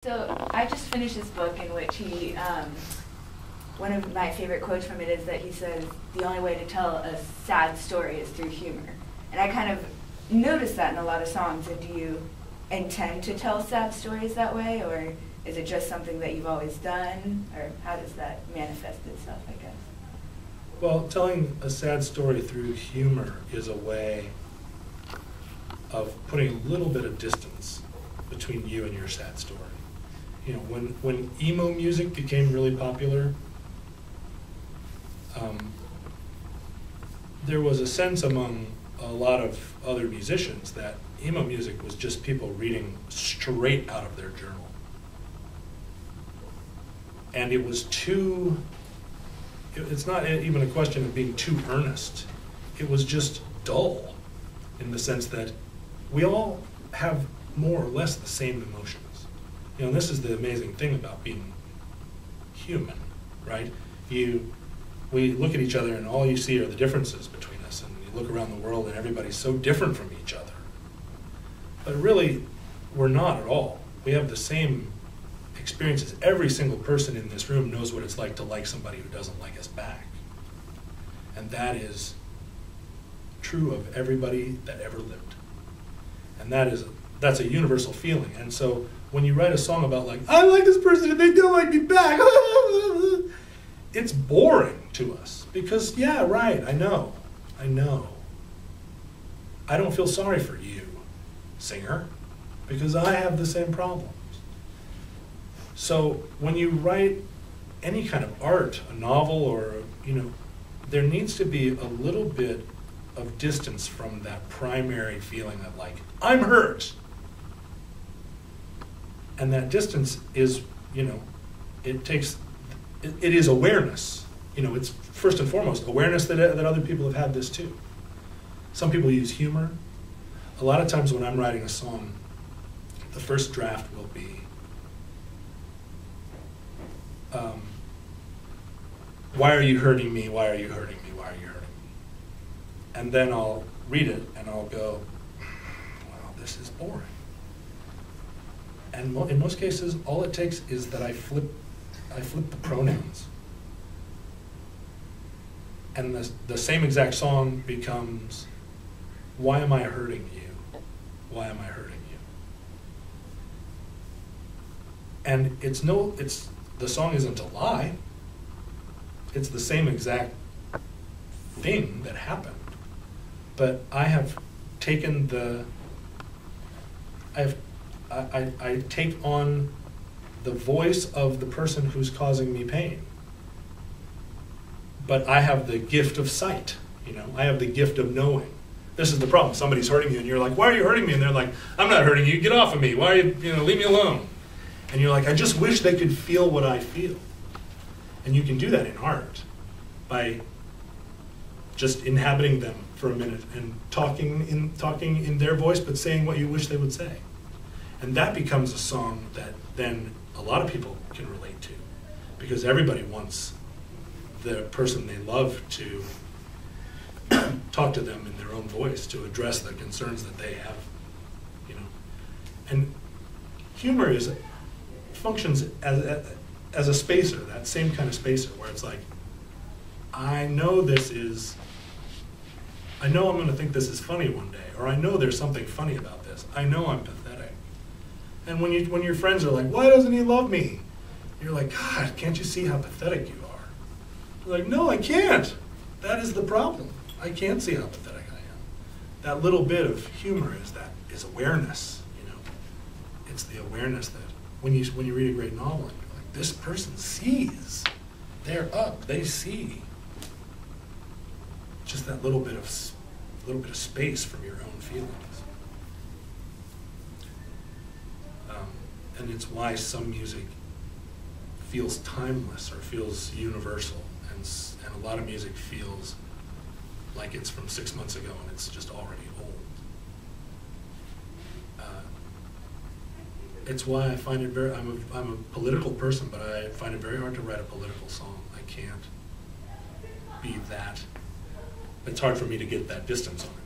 So I just finished this book in which he, one of my favorite quotes from it is that he says, the only way to tell a sad story is through humor. And I kind of noticed that in a lot of songs. And do you intend to tell sad stories that way, or is it just something that you've always done, or how does that manifest itself, I guess? Well, telling a sad story through humor is a way of putting a little bit of distance between you and your sad story. You know, when emo music became really popular, there was a sense among a lot of other musicians that emo music was just people reading straight out of their journal. And it was too, it's not even a question of being too earnest. It was just dull in the sense that we all have more or less the same emotions. You know, this is the amazing thing about being human, right? We look at each other and all you see are the differences between us, and you look around the world and everybody's so different from each other. But really, we're not at all. We have the same experiences. Every single person in this room knows what it's like to like somebody who doesn't like us back. And that is true of everybody that ever lived. And that's a universal feeling. And so when you write a song about like, I like this person and they don't like me back, it's boring to us. Because, yeah, right, I know. I don't feel sorry for you, singer, because I have the same problems. So when you write any kind of art, a novel, or, you know, there needs to be a little bit of distance from that primary feeling of like, I'm hurt. And that distance is, you know, it is awareness. You know, it's first and foremost awareness that other people have had this too. Some people use humor. A lot of times when I'm writing a song, the first draft will be, why are you hurting me? Why are you hurting me? Why are you hurting me? And then I'll read it and I'll go, wow, this is boring. And in most cases, all it takes is that I flip the pronouns. And the same exact song becomes, why am I hurting you? Why am I hurting you? And the song isn't a lie. It's the same exact thing that happened. But I have taken I take on the voice of the person who's causing me pain. But I have the gift of sight, you know, I have the gift of knowing. This is the problem. Somebody's hurting you and you're like, why are you hurting me? And they're like, I'm not hurting you, get off of me. Why are you know, leave me alone. And you're like, I just wish they could feel what I feel. And you can do that in art by just inhabiting them for a minute and talking in their voice, but saying what you wish they would say. And that becomes a song that then a lot of people can relate to, because everybody wants the person they love to talk to them in their own voice, to address the concerns that they have, you know. And humor functions as a spacer, that same kind of spacer, where it's like, I know I'm going to think this is funny one day, or I know there's something funny about this. I know I'm pathetic. And when your friends are like, why doesn't he love me? You're like, God, can't you see how pathetic you are? You're like, no, I can't. That is the problem. I can't see how pathetic I am. That little bit of humor is awareness, you know. It's the awareness that when you read a great novel, and you're like, this person sees. They're up, they see. Just that little bit of space from your own feelings. And it's why some music feels timeless or feels universal, and a lot of music feels like it's from 6 months ago and it's just already old. It's why I find it I'm a political person, but I find it very hard to write a political song. I can't be that. It's hard for me to get that distance on it.